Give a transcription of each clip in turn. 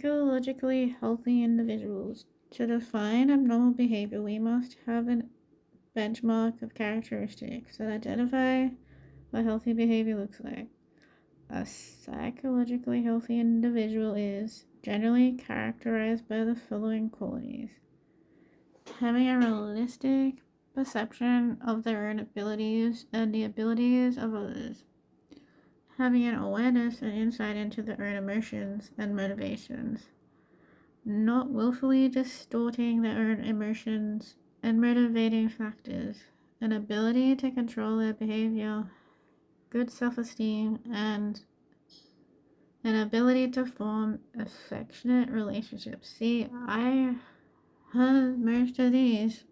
psychologically healthy individuals. To define abnormal behavior, we must have a benchmark of characteristics that identify what healthy behavior looks like. A psychologically healthy individual is generally characterized by the following qualities: having a realistic perception of their own abilities and the abilities of others, having an awareness and insight into their own emotions and motivations, not willfully distorting their own emotions and motivating factors, an ability to control their behavior, good self-esteem, and an ability to form affectionate relationships. See, I have most of these.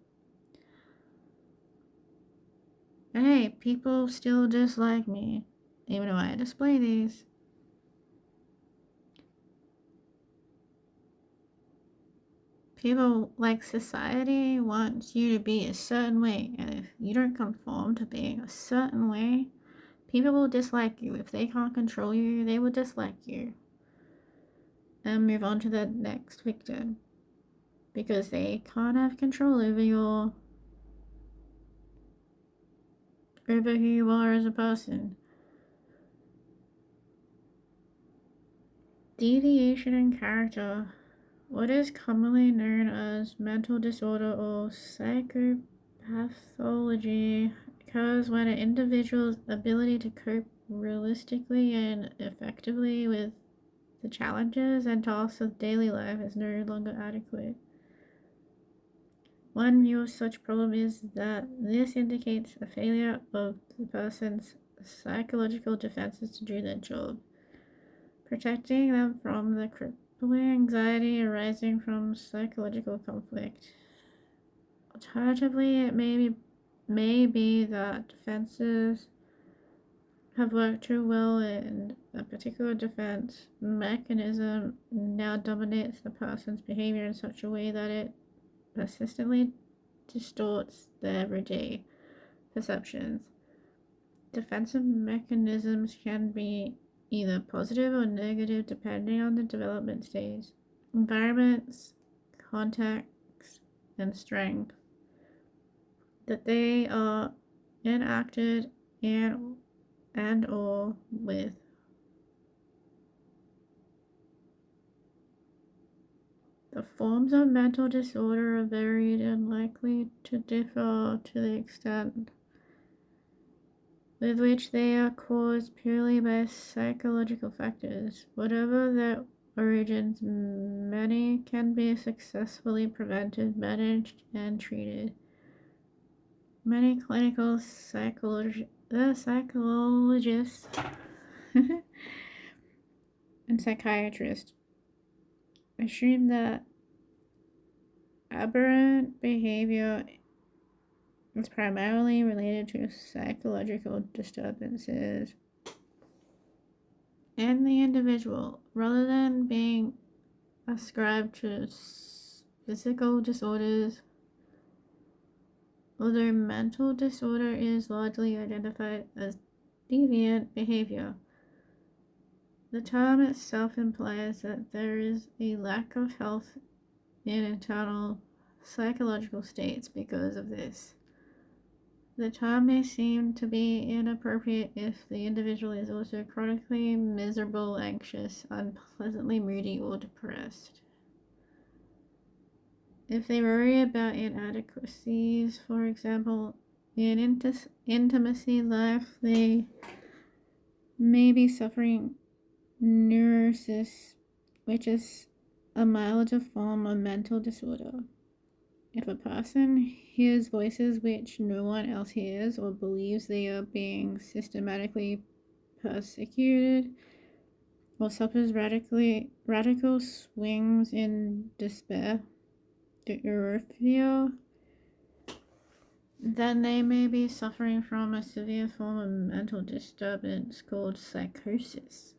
And hey, people still dislike me, even though I display these. People, like society, wants you to be a certain way, and if you don't conform to being a certain way, people will dislike you. If they can't control you, they will dislike you and move on to the next victim because they can't have control over who you are as a person. Deviation in character. What is commonly known as mental disorder or psychopathology occurs when an individual's ability to cope realistically and effectively with the challenges and tasks of daily life is no longer adequate. One view of such problem is that this indicates a failure of the person's psychological defenses to do their job, protecting them from the crippling anxiety arising from psychological conflict. Alternatively, it may be that defenses have worked too well and a particular defense mechanism now dominates the person's behavior in such a way that it persistently distorts their everyday perceptions. Defensive mechanisms can be either positive or negative depending on the development stage, environments, context, and strength that they are enacted and or with. The forms of mental disorder are varied and likely to differ to the extent with which they are caused purely by psychological factors. Whatever their origins, many can be successfully prevented, managed, and treated. Many clinical psychologists and psychiatrists assume that aberrant behavior is primarily related to psychological disturbances in the individual, rather than being ascribed to physical disorders. Although mental disorder is largely identified as deviant behavior, the term itself implies that there is a lack of health in internal psychological states because of this. The term may seem to be inappropriate if the individual is also chronically miserable, anxious, unpleasantly moody, or depressed. If they worry about inadequacies, for example, in intimacy life, they may be suffering neurosis, which is a milder form of mental disorder. If a person hears voices which no one else hears or believes they are being systematically persecuted or suffers radical swings in despair, euphria, then they may be suffering from a severe form of mental disturbance called psychosis.